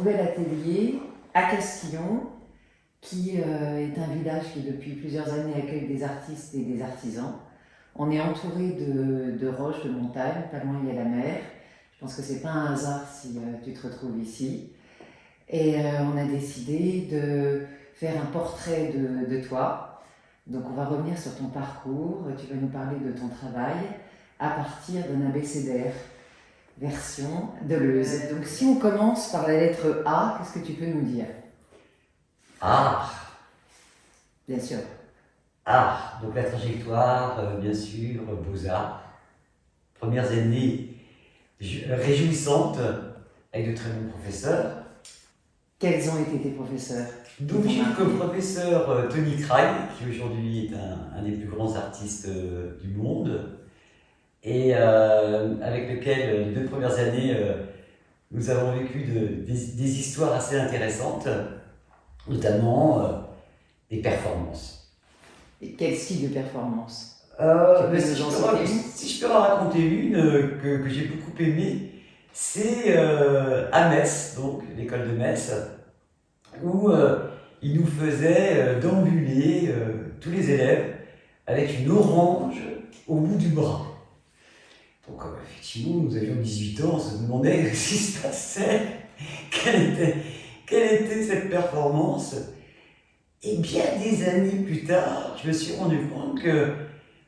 nouvel atelier à Castillon, qui est un village qui depuis plusieurs années accueille des artistes et des artisans. On est entouré de roches, de montagnes, pas loin il y a la mer. Je pense que c'est pas un hasard si tu te retrouves ici. Et on a décidé de faire un portrait de toi. Donc on va revenir sur ton parcours, tu vas nous parler de ton travail à partir d'un abécédaire, version Deleuze. Donc si on commence par la lettre A, qu'est-ce que tu peux nous dire? Art, Bien sûr. art, donc la trajectoire, bien sûr, beaux-arts. Premières années réjouissantes, avec de très bons professeurs. Quels ont été tes professeurs? Donc j'ai eu comme professeur Tony Krail, qui aujourd'hui est un des plus grands artistes du monde, et avec lequel les 2 premières années, nous avons vécu des histoires assez intéressantes, notamment des performances. Et quel style de performance? Si je peux en raconter une que j'ai beaucoup aimée, c'est à Metz, donc l'école de Metz, où il nous faisait déambuler tous les élèves avec une orange au bout du bras. Donc effectivement, nous avions 18 ans, on se demandait ce qui se passait, quelle était cette performance. Et bien des années plus tard, je me suis rendu compte que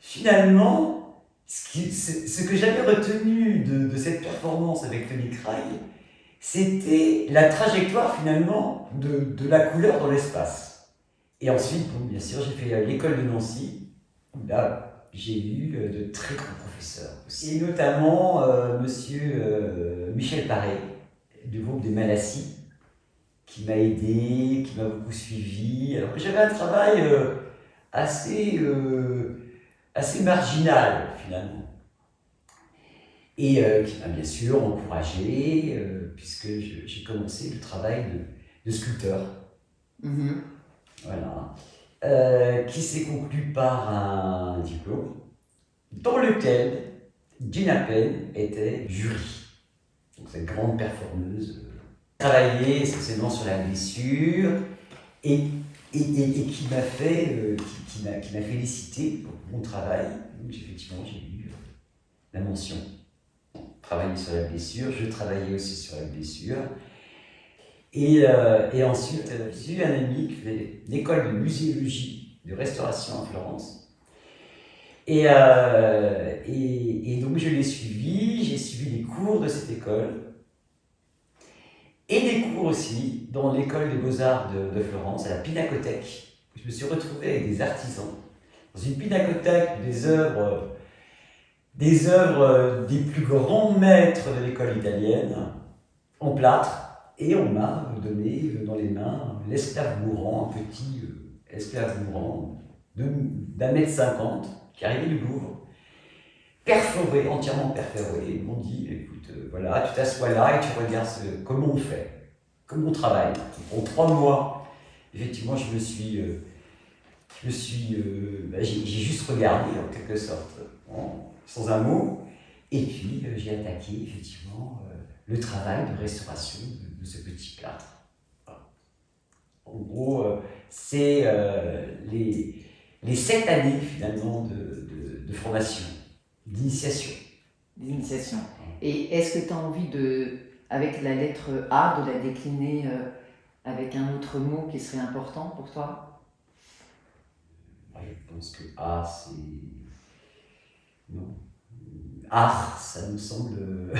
finalement, ce que j'avais retenu de cette performance avec Tony Krail, c'était la trajectoire finalement de la couleur dans l'espace. Et ensuite, bon, bien sûr, j'ai fait l'école de Nancy, où là, j'ai eu de très grands professeurs aussi. Et notamment monsieur Michel Paré, du groupe des Malassis, qui m'a aidé, qui m'a beaucoup suivi. Alors que j'avais un travail assez marginal finalement. Et qui m'a bien sûr encouragé, puisque j'ai commencé le travail de sculpteur. Mmh. Voilà. Qui s'est conclu par un diplôme dans lequel Gina Penn était jury. Donc cette grande performeuse. Travaillé essentiellement sur la blessure et qui m'a fait, qui m'a félicité pour mon travail. Donc effectivement, j'ai eu la mention. Travailler sur la blessure, je travaillais aussi sur la blessure. Et ensuite, j'ai eu un ami qui fait l'école de muséologie de restauration à Florence. Et donc je l'ai suivi, j'ai suivi les cours de cette école. Et des cours aussi dans l'école des beaux-arts de Florence, à la Pinacothèque. Je me suis retrouvé avec des artisans dans une pinacothèque, des œuvres des plus grands maîtres de l'école italienne, en plâtre, et on m'a donné dans les mains l'esclave mourant, un petit esclave mourant d'1,50 m qui arrivait du Louvre, perforé, entièrement perforé. Ils m'ont dit, écoute, voilà, tu t'assois là et tu regardes comment on fait, comment on travaille. En 3 mois, effectivement, j'ai juste regardé en quelque sorte, sans un mot, et puis j'ai attaqué effectivement le travail de restauration de ce petit plâtre. Voilà. En gros, c'est les 7 années finalement de formation, d'initiation. D'initiation. Et est-ce que tu as envie avec la lettre A, de la décliner avec un autre mot qui serait important pour toi? Je pense que A, c'est... Non. Art, ça me semble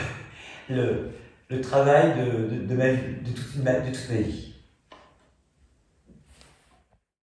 le travail de toute ma vie.